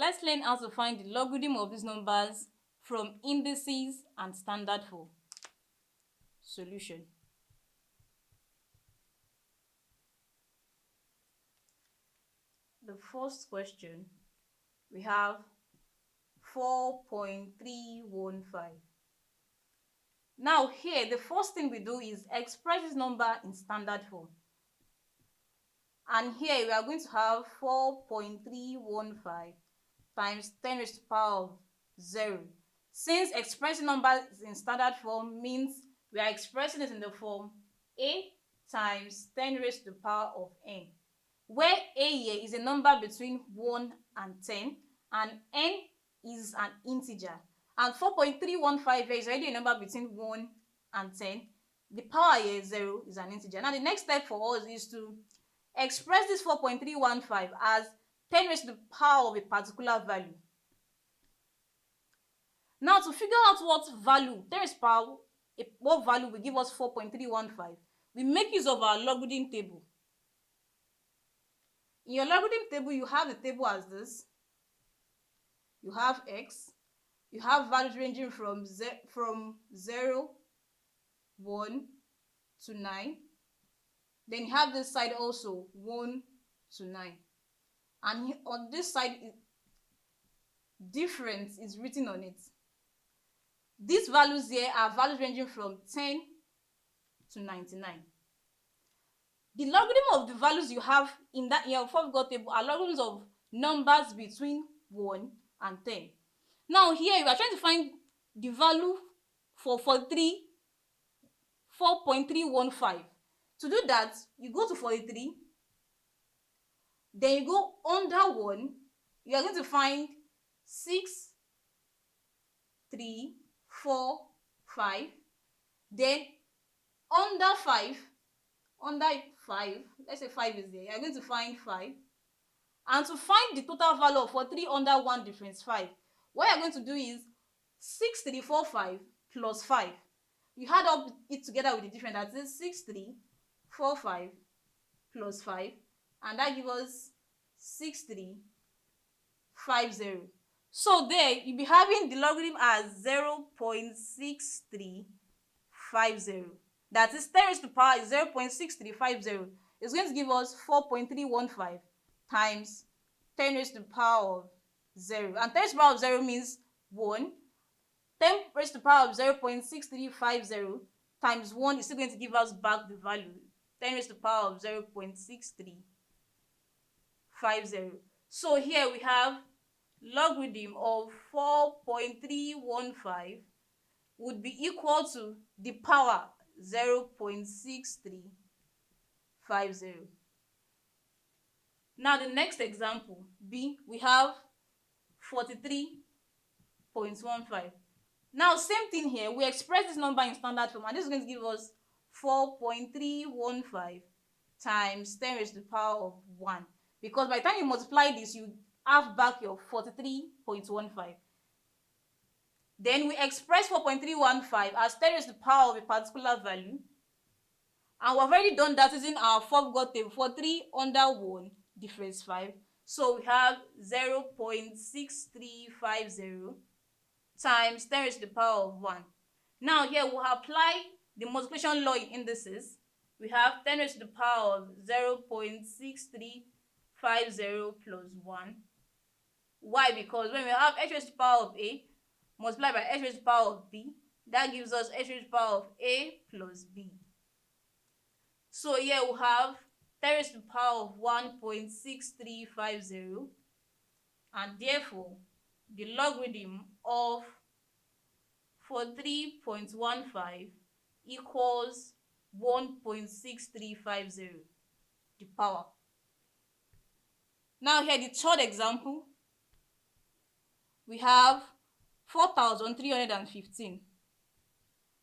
let's learn how to find the logarithm of these numbers from indices and standard form. Solution. The first question, we have 4.315. Now here, the first thing we do is express this number in standard form. And here we are going to have 4.315 times 10 raised to the power of 0. Since expressing numbers in standard form means we are expressing it in the form a times 10 raised to the power of n, where a here is a number between 1 and 10 and n is an integer, and 4.315 here is already a number between 1 and 10. The power here 0 is an integer. Now the next step for us is to express this 4.315 as 10 raised to the power of a particular value. Now to figure out what value 10 raised to the power, what value will give us 4.315, we make use of our logarithm table. In your logarithm table, you have the table as this. You have x, you have values ranging from 0, 1 to 9. Then you have this side also 1 to 9. And on this side, difference is written on it. These values here are values ranging from 10 to 99. The logarithm of the values you have in that your forgot table are logarithms of numbers between 1 and 10. Now here we are trying to find the value for 4.315. To do that, you go to 43, then you go under 1, you are going to find 6, 3, 4, 5, then under 5, let's say 5 is there, you are going to find 5, and to find the total value of 43 under 1 difference 5, what you are going to do is 6345 plus 5. You add up it together with the difference, that is 6345 plus 5, and that gives us 6350. So there you'll be having the logarithm as 0.6350. That is 10 raised to the power is 0.6350. It's going to give us 4.315 times 10 raised to the power of 0. And 10 raised to the power of 0 means 1. 10 raised to the power of 0.6350 times 1 is still going to give us back the value 10 raised to the power of 0.6350. So here we have logarithm of 4.315 would be equal to the power 0.6350. Now the next example B, we have 43.15. Now same thing here, we express this number in standard form, and this is going to give us 4.315 times 10 raised to the power of 1, because by the time you multiply this, you have back your 43.15. Then we express 4.315 as 10 raised to the power of a particular value, and we've already done that using our forgot table for 3 under 1 difference 5. So we have 0.6350 times 10 raised to the power of 1. Now here we'll apply the multiplication law in indices. We have 10 raised to the power of 0.6350 plus 1. Why? Because when we have h raised to the power of a multiplied by h raised to the power of b, that gives us h raised to the power of a plus b. So here we have 10 raised to the power of 1.6350, and therefore the logarithm of 43.15 equals 1.6350, the power. Now here the third example, we have 4,315.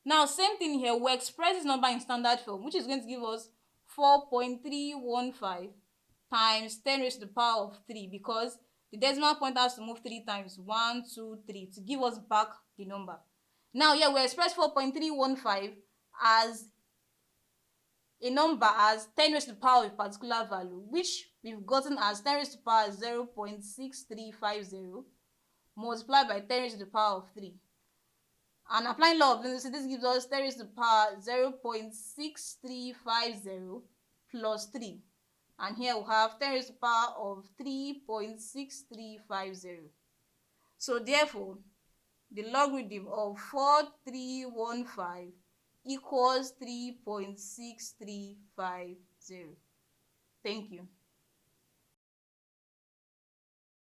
Now same thing here, we express this number in standard form, which is going to give us 4.315 times 10 raised to the power of 3, because the decimal point has to move 3 times, 1, 2, 3, to give us back the number. Now here we express 4.315 as a number as 10 raised to the power of a particular value, which we've gotten as 10 raised to the power 0.6350 multiplied by 10 raised to the power of 3. And applying law of unity, this gives us 10 raised to the power 0.6350 plus 3. And here we have 10 raised to the power of 3.6350. So therefore, the logarithm of 4315 equals 3.6350. Thank you.